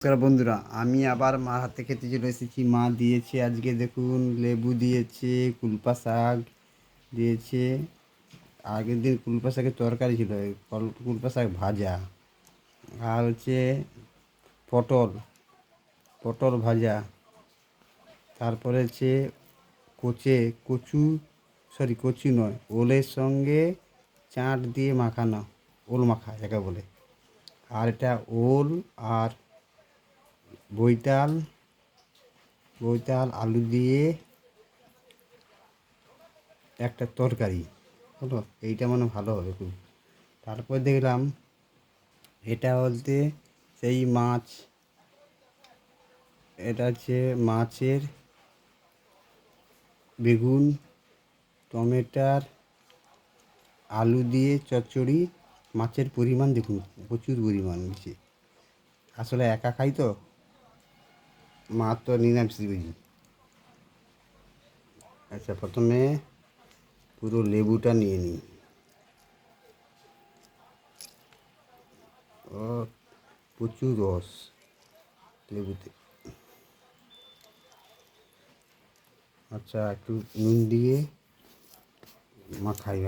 নমস্কার বন্ধুরা, আমি আবার মার হাতে খেতে চলে এসেছি। মা দিয়েছে আজকে, দেখুন, লেবু দিয়েছে, কুলপা শাক দিয়েছে। আগের দিন কুলপা শাকের তরকারি ছিল, কুলপা শাক ভাজা, আর হচ্ছে পটল পটল ভাজা, তারপরে হচ্ছে কচু, কচু নয়, ওলের সঙ্গে চাট দিয়ে মাখানো, ওল মাখা যাকে বলে। আর এটা ওল আর বৈতাল আলু দিয়ে একটা তরকারি হলো। এইটা মানে ভালো হবে খুব। তারপর দেখলাম এটা বলতে সেই মাছ, এটা হচ্ছে মাছের বেগুন টমেটার আলু দিয়ে চচ্চড়ি। মাছের পরিমাণ দেখুন, প্রচুর পরিমাণ বেশি। আসলে একা খাই তো, মা তো নিরামিষ বুঝি। আচ্ছা, প্রথমে পুরো লেবুটা নিয়ে নিই। ও, প্রচুর রস লেবুতে। আচ্ছা, একটু নুন দিয়ে মাখাই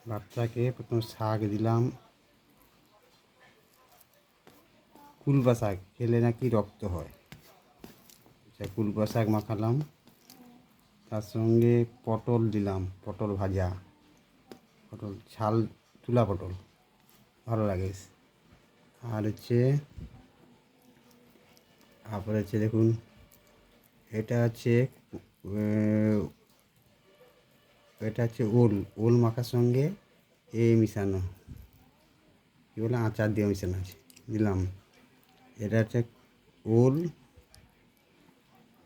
ভাতটাকে প্রথম শাক দিলাম। কুলপা শাক খেলে নাকি রক্ত হয়। আচ্ছা, কুলপা শাক মাখালাম, তার সঙ্গে পটল দিলাম, পটল ভাজা, পটল ছাল তুলা পটল, ভালো লাগে। আর হচ্ছে তারপরে হচ্ছে দেখুন, এটা হচ্ছে এটা হচ্ছে ওল মাখার সঙ্গে মিশানো, কী বলে, আচার দিয়ে মিশানো আছে, দিলাম। এটা হচ্ছে ওল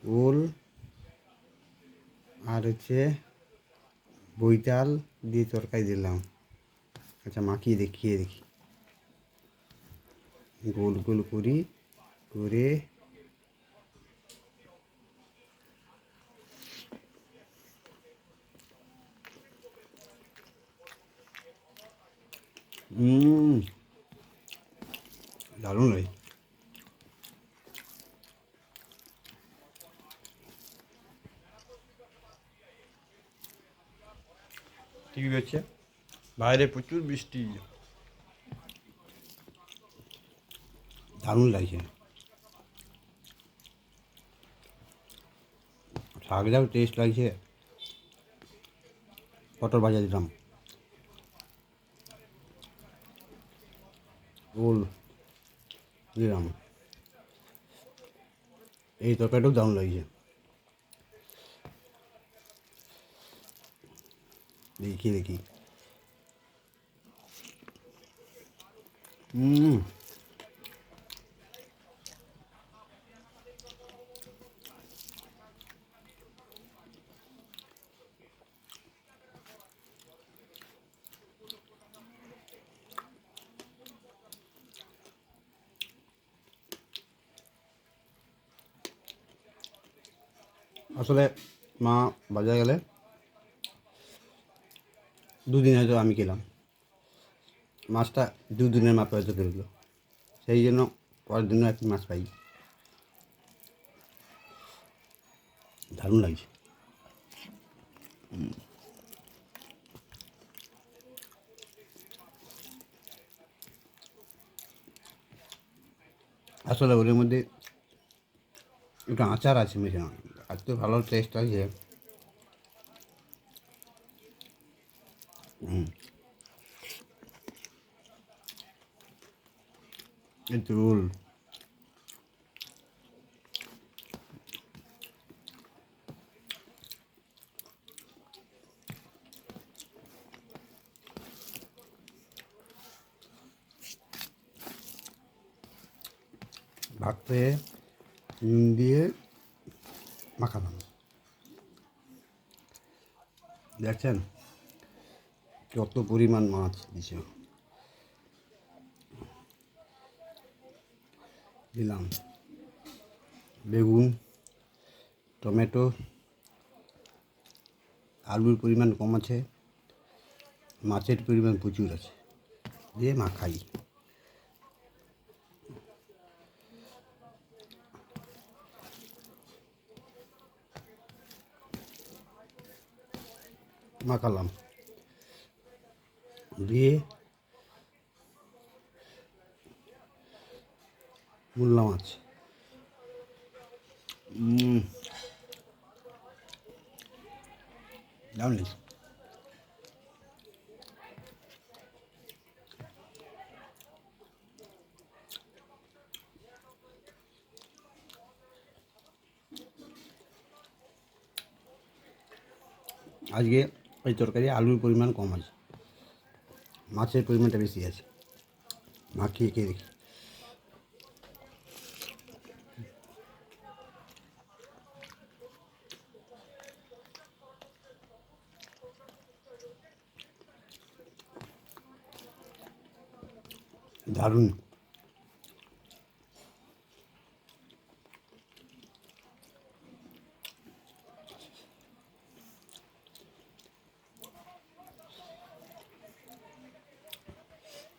ওল আর হচ্ছে বৈতাল দিয়ে তরকারি দিলাম। আচ্ছা, মাখিয়ে দেখিয়ে দেখি, গোল গোল করে দারুণ হয়। ঠিক আছে, বাইরে প্রচুর বৃষ্টি, দারুণ লাগছে। শাকটাও টেস্ট লাগছে। পটল ভাজা দিলাম, ওল দিলাম, এই তরকারিটাও দারুণ লাগছে। দেখি আসলে মা বাজারে গেলে দুদিন হয়তো আমি খেলাম, মাছটা দুদিনের মাপে হয়তো বেরোলো, সেই জন্য পরের দিনও একটি মাছ পাই। দারুণ লাগছে। আসলে ওর মধ্যে একটু আচার আছে মেশানো, এত ভালো টেস্ট আছে। ঝোল ভাতে নুন দিয়ে মাখালাম, দেখছেন কত পরিমাণ মাছ দিছে। দিলাম বেগুন টমেটো, আলুর পরিমাণ কম আছে, মাছের পরিমাণ প্রচুর আছে, দিয়ে মাখাই। মাখালাম, দিয়ে মূল্লা মাছ। দারুণ। আজকে এই তরকারি আলুর পরিমাণ কম আছে, মাছের পরিমাণটা বেশি আছে। মাখিয়ে খেয়ে দেখি। দারুণ।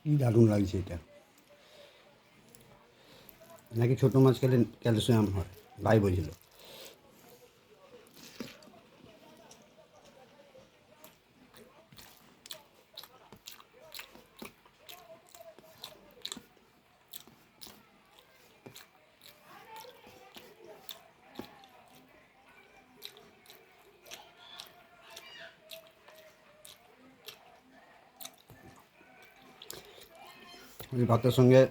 কি দারুণ লাগছে এটা। নাকি ছোটো মাছ খেলে ক্যালসিয়াম হয়, ভাই বলছিল। এই ভাতের সঙ্গে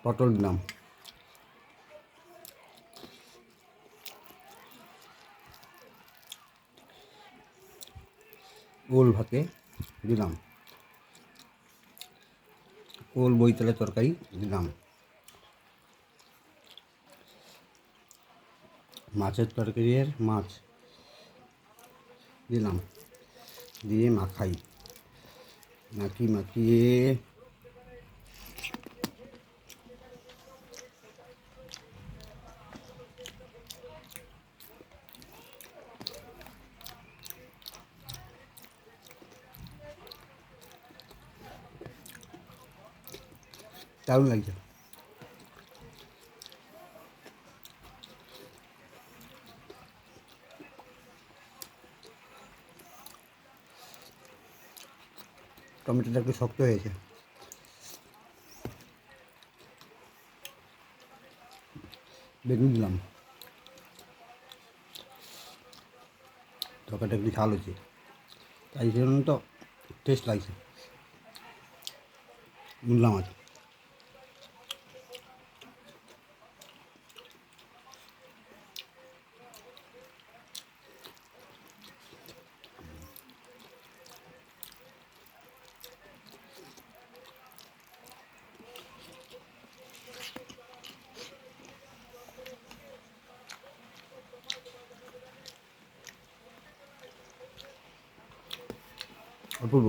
পটল দিলাম, ওল ভাতে দিলাম, ওল বইতলে তরকারি দিলাম, মাছের তরকারি আর মাছ দিলাম, দিয়ে মাখাই, মাখিয়ে দারুণ লাগছে। টমেটোটা একটু শক্ত হয়েছে। বেগুন দিলাম, তরকারিটা একটু ঝাল হয়েছে, তাই জন্য তো টেস্ট লাগছে। মূল্লা মাছ, অপূর্ব।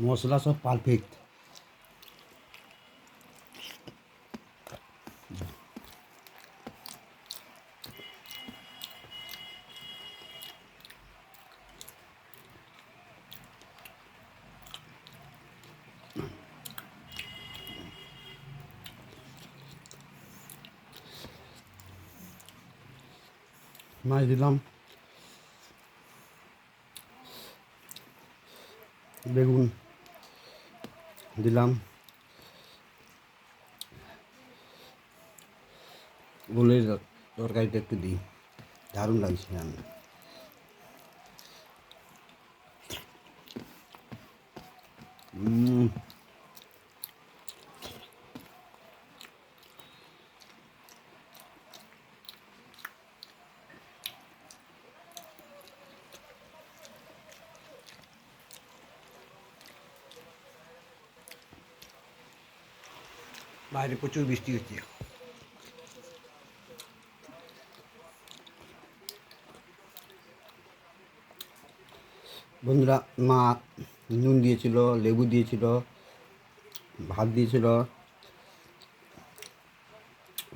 মশলা সব পারফেক্ট। মাছ দিলাম, বেগুন দিলাম, ওলের তরকারিটা একটু দিই, দারুণ লাগছে রান্না। বাইরে প্রচুর বৃষ্টি হচ্ছে। বন্ধুরা, মা নুন দিয়েছিল, লেবু দিয়েছিল, ভাত দিয়েছিল,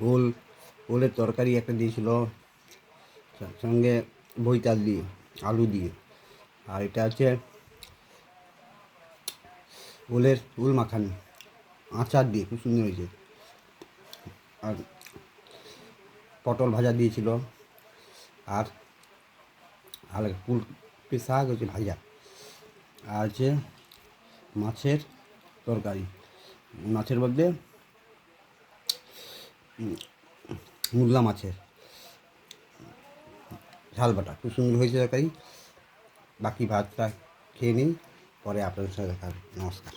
ওল ওলের তরকারি একটা দিয়েছিল, তার সঙ্গে বইতাল দিয়ে, আলু দিয়ে। আর এটা আছে ওল মাখানি, আচার দিয়ে, খুব সুন্দর হয়েছে। আর পটল ভাজা দিয়েছিল, আর আর কুলপি শাক হচ্ছে ভাজা, আর আছে মাছের তরকারি, মাছের মধ্যে মুগলা মাছের ঝাল বাটা, খুব সুন্দর হয়েছে তরকারি। বাকি ভাতটা খেয়ে নিন, পরে আপনাদের সাথে দেখা হবে। নমস্কার।